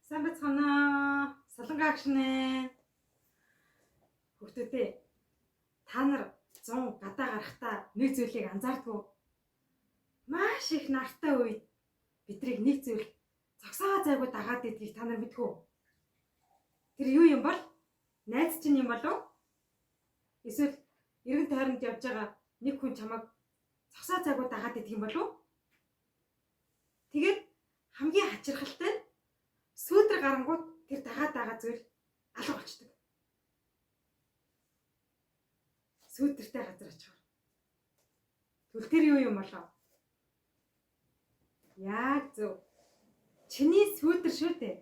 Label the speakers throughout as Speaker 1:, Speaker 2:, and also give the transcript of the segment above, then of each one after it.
Speaker 1: Сайн байцгаана. Солонгоо агшнэ. Хүүхдүүдээ та нар 100 гадаа гарахтаа нэг зүйлийг анзаардгүй. Маш их нартай үед бидрийг нэг зүйл цогсоо зайгүй дагаад идгийг та нар мэдгүй. Тэр юу юм бол? Найз чинь юм болов? Эсвэл эргэн тойронд явж байгаа нэг хүн чамайг цогсоо зайгүй дагаад идэх юм болов? Тэгээд хамгийн хачирхалтай нь сүйдэр гарангууд тэр дагаа зүйл алга болчдөг. Сүйдэртэй газар очихоор. Тэгвэл тэр юу юм болоо? Яг зөв. Чиний сүйдэр шүү дээ.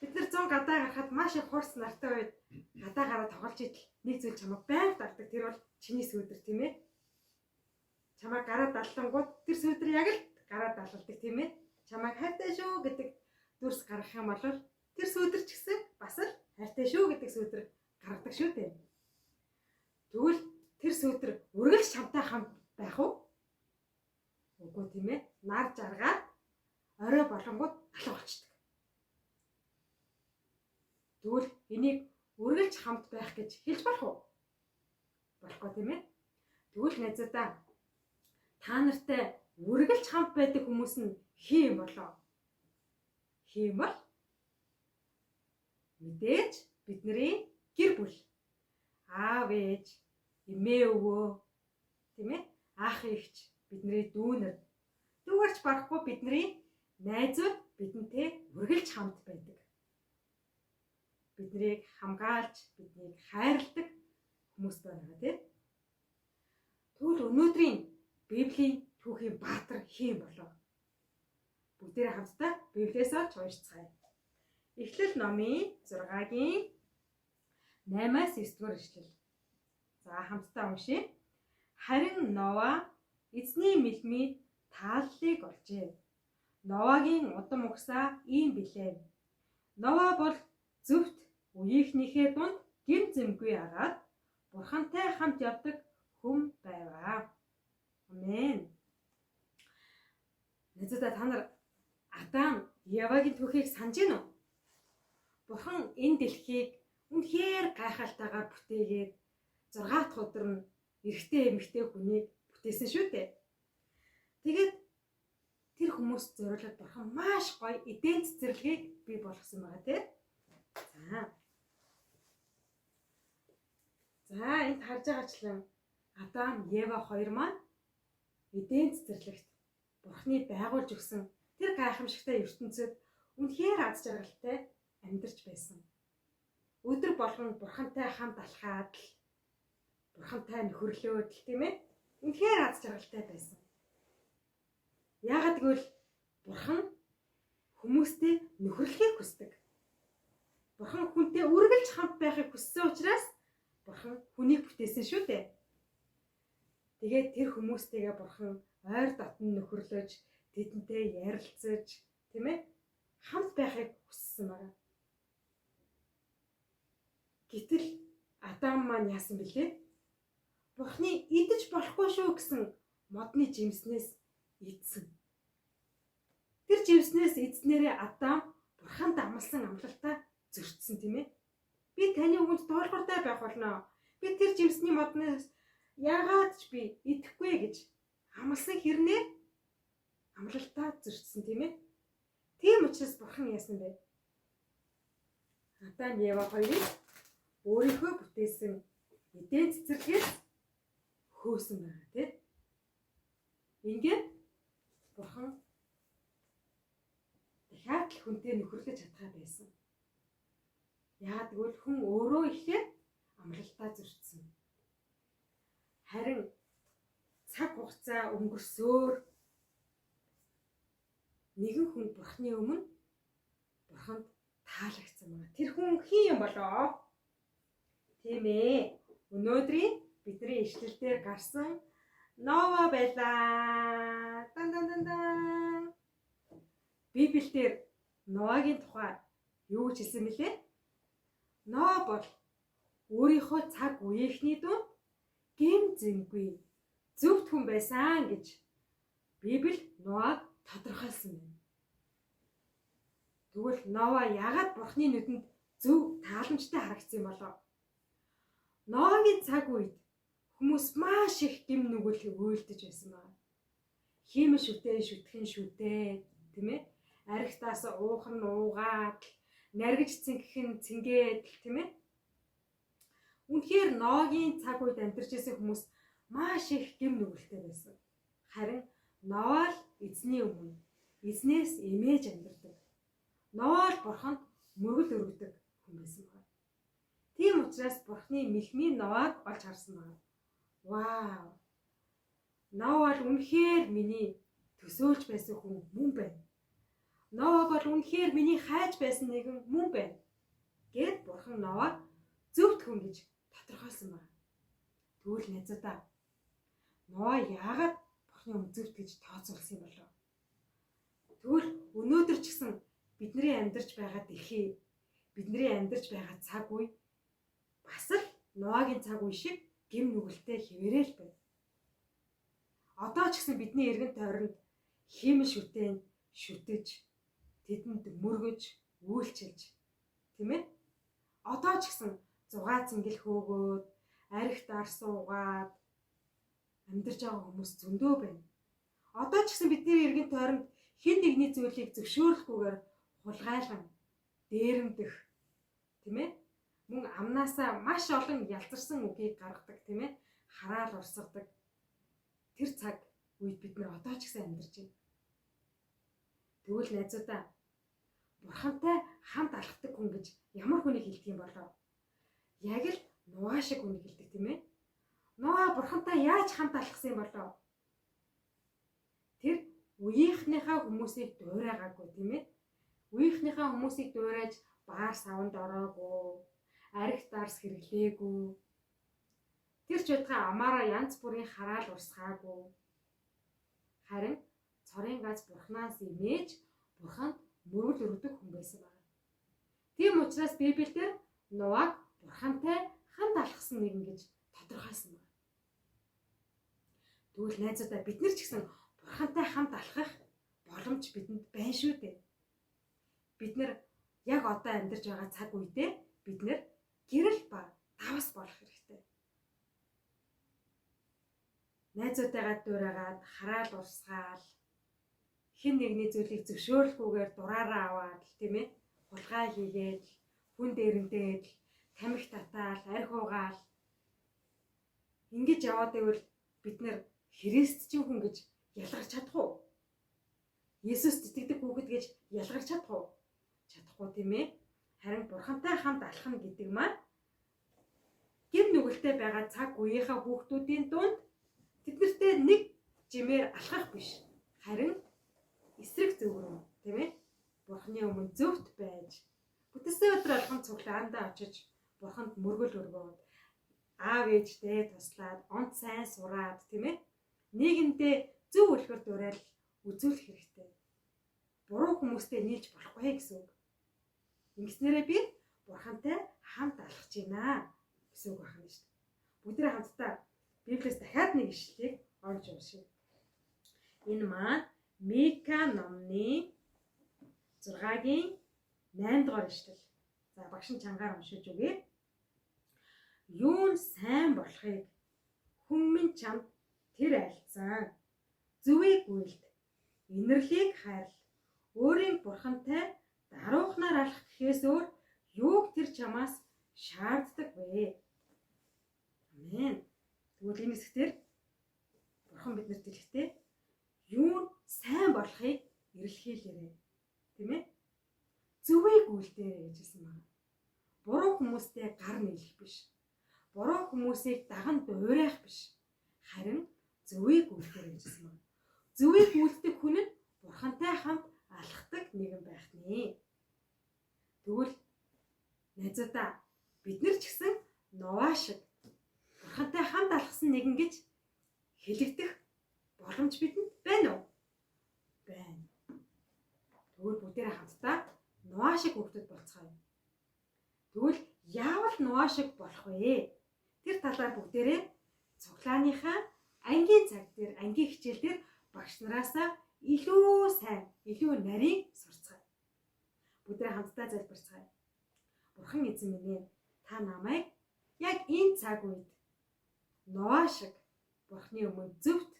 Speaker 1: Бид нар 100 гадаа гарахад маш их хурц нартай үед гадаа гараа тоглож идэл нэг зүйл чамайг байнга дагдаг. Тэр бол чиний сүйдэр тийм ээ. Чамайг гараа даллангууд тэр сүйдэр яг л гараа далладаг тийм ээ. Чамайг хайртай шүү гэдэг дүрс гаргах юм бол тэр сүйдэр ч гэсэн бас л хайртай шүү гэдэг сүйдэр гаргадаг шүү дээ. Тэгвэл тэр сүйдэр үргэлж чамтай хамт байх уу? Үгүй тийм ээ. Нар жаргаад орой болонгууд алга болчдөг. Тэгвэл энийг үргэлж хамт байх гэж хэлж болох уу? Болохгүй тийм ээ. Тэгвэл найзуудаа та нартай үргэлж хамт байдаг хүмүүс нь хин юм болоо? Хин бол мэдээж бидний гэр бүл. Аав ээж, эмээ өвөө, тийм ээ? Ах эгч, бидний дүүнер. Түүгээрч барахгүй бидний найзууд бидэнтэй үргэлж хамт байдаг. Биднийг хамгаалж, биднийг хайрладаг хүмүүс байна тийм. Тэгвэл өнөөдрийн Библийн түүхийн баатар хин болоо? Бүгдээрээ хамтдаа Библиэс олж уншицгаая. Эхлэл номын 6-гийн 8-аас 9-р эшлэл. За хамтдаа уншъя. Харин Нова эзний мэлмид тааллыг олжээ. Новагийн удам угсаа ийм билээ. Нова бол зөвхт үеийнхнийхээ дунд гин зэмгүй агаад бурхантай хамт явдаг хүм байваа. Амен. Нэзэдэ та нар Адам, Евагийн түүхийг санаж гин үү? Бурхан энэ дэлхийг үнэхээр гайхалтайгаар бүтээгээд 6 дахь өдөр нь эрэгтэй эмэгтэй хүнийг бүтээсэн шүү дээ. Тэгээд тэр хүмүүст зориулаад Бурхан маш гоё эдийн цэцэрлэгийг бий болгосон байгаа тийм. За энд харж байгаачлан Адам, Ева хоёр маань эдийн цэцэрлэгт Бурханы байгуулж өгсөн тэр гайхамшигтай ертөнцид үнэхээр аз жаргалтай амьдарч байсан. Өдөр болгон Бурхантай хамт алхаад л Бурхантай нөхөрлөөд л тийм ээ. Үнэхээр аз жаргалтай байсан. Яагаад гэвэл Бурхан хүмүүстэй нөхөрлөхийг хүсдэг. Бурхан хүнтэй үргэлж хамт байхыг хүссэн учраас Бурхан хүнийг бүтээсэн шүү дээ. Тэгээд тэр хүмүүстэйгээ Бурхан ойр дотн нөхөрлөж, тэдэнтэй ярилцаж, тийм ээ? Хамт байхыг хүссэн байна. Гэтэл Адам маань яасан бэлээ? Бурханы идэж болохгүй шүү гэсэн модны жимснээс идсэн. Тэр жимснээс идснээрээ Адам Бурханд амласан амлалтаа зөрчсөн тийм ээ. Би таны үгэнд дуулууртай байх болно. Би тэр жимсний модноос яагаад ч би идэхгүй гэж амласан хэрнээ амлалтаа зөрчсөн тийм ээ. Тийм учраас Бурхан яасан бэ? Адам, Ева хоёрыг өөрийнхөө бүтээсэн эдийн цэцэрлэгээс хөөсөн байгаа тийм. Ингээд Бурхан дахиад л хүнтэй нөхөрлөж чадхаа байсан. Яагаад гэвэл хүн өөрөө ихээр амлалтаа зөрчсөн. Харин цаг хугацаа өнгөрсөөр нэгэн хүн Бурханы өмнө Бурханд таалагдсан байна. Тэр хүн хин юм болоо? Тийм ээ. Өнөөдрийн бидний ишлэлдээр гарсан Нова байлаа. Дан дан дан дан. Библиэлд Новагийн тухай юу гэж хэлсэн бэлээ? Нова бол өөрийнхөө цаг үеийнхний дунд гин зэмгүй зөвхт хүн байсан гэж Библи Новаг тодорхойлсон байна. Тэгвэл Нова яагаад Бурхны нүдэнд зөв тааламжтай харагдсан юм болов? Ноагийн цаг үед хүмүүс маш их гэм нүгэл өөлдөж байсан байна. Хиймэл шүтгэн шүтээ, тийм ээ? Аригтаас уух нь уугаад, наргиж цэнгэх нь цэнгээд, тийм ээ? Үнэхээр Ноагийн цаг үед амьдарч байсан хүмүүс маш их гэм нүгэлтэй байсан. Харин Нова л эзний өмнө эзнээс эмээж амьдардаг. Нова л Бурханд мөргөл өргөдөг хүн байсан байна. Тийм учраас Бурхны мэлхмийн Новаг олж харсан байна. Вау! Нова бол үнэхээр миний төсөөлж байсан хүн мөн байна. Нова бол үнэхээр миний хайж байсан нэгэн мөн байна. Гэт Бурхан Новаг зөвхт хүн гэж тодорхойлсон байна. Тэгвэл найзуудаа Нова яагаад Бурхны өмнө зөвхт гэж тооцоолсон юм болов? Тэгвэл өнөөдөр ч гэсэн бидний амьдарч байгаа дэлхий, бидний амьдарч байгаа цаг үе бас л Ноагийн цаг үе шиг гэм нүгэлтэй хэвээрэл байна. Одоо ч гэсэн бидний эргэн тойронд хиймэл шүтэн шүтэж, тэдэнд мөргөж, үйлчилж, тийм ээ? Одоо ч гэсэн зугаа цэнгэл хөөгөөд, аригт ар суугаад амьдарч байгаа хүмүүс зөндөө байна. Одоо ч гэсэн бидний эргэн тойронд хэн нэгний зүйлийг зөвшөөрөхгүйгээр хулгайлан дээрэмдэх, тийм ээ? Мөн амнаасаа маш олон ялзарсан үгийг гаргадаг, тийм ээ? Хараал урсгадаг. Тэр цаг үед бид нар одоо ч гэсэн амьдарч байна. Тэгвэл найзуудаа Бурхантай хамт алхдаг хүн гэж ямар хүнийг хэлдэг юм болов? Яг л Нова шиг хүнийг хэлдэг, тийм ээ? Нова Бурхантай яаж хамт алхсан юм болов? Тэр үеийнхнийхээ хүмүүсийг дуурайгаагүй, тийм ээ? Үеийнхнийхээ хүмүүсийг дуурайж баар савнд ороогүй, аригт дарс хэрэглээгүй. Тэр ч удаа амаараа янз бүрийн хараал урсгаагүй. Харин цорын газ Бурханаас имээж Бурханд мөргөл өргөдөг хүн байсан байна. Тийм учраас Библиэлд Новаг Бурхантай хамт алхсан нэгэн гэж тодорхойлсон байна. Тэгвэл найзуудаа бид нар ч гэсэн Бурхантай хамт алхах боломж бидэнд байна шүү дээ. Бид нар яг одоо амьдарч байгаа цаг үедээ бид нар гэрэл ба давс болох хэрэгтэй. Найзуудтайгаа дуурайгаад хараал урсгаал, хэн нэгний зүйлийг зөвшөөрөхгүйгээр дураараа аваад, тийм ээ? Хулгай хийгээд, хүн дээрэмдээд, тамхи татаал, арх уугаал. Ингэж яваад ивэл бид нар Христчин хүн гэж ялгарч чадах уу? Есүс итгэдэг хүүхэд гэж ялгарч чадах уу? Чадахгүй, тийм ээ? Харин Бурхантай хамт алхна гэдэг маань гэм нүгэлтэй байгаа цаг үеийнхаа хүүхдүүдийн дунд тэднэртэй нэг жимээр алхах биш. Харин эсрэг зөвгөрөн, тийм ээ? Бурханы өмнө зөвхт байж, бүтээсэн өдөр алхан цуглаандаа очиж Бурханд мөргөл өргөөд, аав ээжтэй туслаад, онц сайн сураад, тийм ээ? Нийгэмдээ зөв үлгэр дуурайл үзүүлэх хэрэгтэй. Буруу хүмүүстэй нийлж болохгүй гэсэн үг. Ингэснээрээ би Бурхантай хамт алхаж байна гэсэн үг байна шүү дээ. Бүгдээ хамтдаа Библиэс дахиад нэг ишлэлийг олж уншъя. Энэ маань Мика номны 6-гийн 8 дугаар ишлэл. За багш нь чангаар уншиж өгье. Юун сайн болохыг хүмүн чамд тэр айлцсан. Зүвийг үйлд, инэрлийг хайрл, өөрийн Бурхантай даруухнаар алхах гэхээс өөр юуг тэр чамаас шаарддаг вэ? Амен. Тэгвэл энэ хэсгээр Бурхан биднэрт хэлэхдээ юун сайн болохыг эрэлхийлээрэй. Тийм ээ? Зүвийг үйлдээрэй гэжсэн байна. Буруу хүмүүстэй гар нийлэх биш. Буруу хүмүүсийг даган дуурайх биш. Харин зүвийг үйлдээрэй гэжсэн байна. Зүвийг үйлдэх хүн нь Бурхантай хамт алхдаг нэгэн байх нэ. Тэгвэл найзуудаа бид нар ч гэсэн Нова шиг Бурхантай хамт алхсан нэгэн гэж хэлэгдэх боломж бидэнд байна уу? Байна. Тэгвэл бүгдээрээ хамтдаа Нова шиг хүүхдүүд болцгоё. Тэгвэл яавал Нова шиг болох вэ? Тэр талаар бүгдээрээ цуглааныхаа ангийн цаг дээр, ангийн хичээл дээр багш нараасаа илүү сайн, илүү нарийн сурцгаая. Бүгдээ хамтдаа залбирцгаая. Бурхан эзэн минь ээ, та намайг яг энэ цаг үед Ноа шиг Бурханы өмнө зөвхт,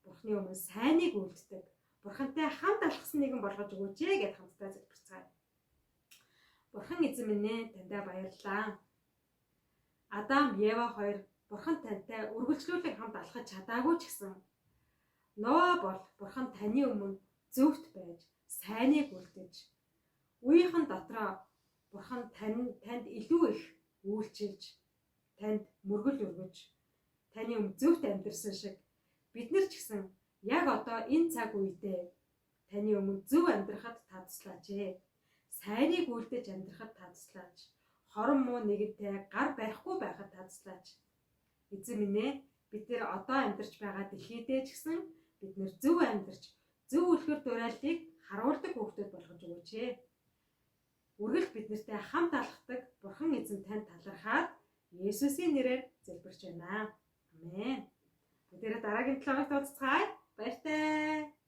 Speaker 1: Бурханы өмнө сайныг үлддэг, Бурхантай хамт алхсан нэгэн болгож өгөөч гэж хамтдаа залбирцгаая. Бурхан эзэн минь ээ, таньдаа баярлалаа. Адам, Ева хоёр Бурхан тантай үргэлжлүүлэн хамт алхаж чадаагүй ч гэсэн Ноа бол Бурхан таны өмнө зөвхт байж, сайныг үлдэж, үеийнхэн дотроо Бурхан танд илүү их үйлчилж, танд мөргөл өргөж, таны өмнө зөвхт амьдэрсэн шиг бид нар ч гэсэн яг одоо энэ цаг үедээ таны өмнө зөв амьдрахад та туслаач ээ. Сайныг үлдэж амьдрахад та туслаач. Хорон муу нэгэнтэй гар барихгүй байхад та туслаач. Эзэн минь ээ, бид нэр одоо амьдарч байгаа дэлхийдээ ч гэсэн бид нэр зөв амьдарч, зөв үлгэр дуурайлыг харуулдаг хүүхдүүд болгож өгөөч ээ. Үргэлж бид нартай хамт алхдаг Бурхан эзэн танд талархаад Есүсийн нэрээр залбирч байна. Амен. Бүгдээрээ дараагийн 7 хоногт уулзцгаая. Баяртай.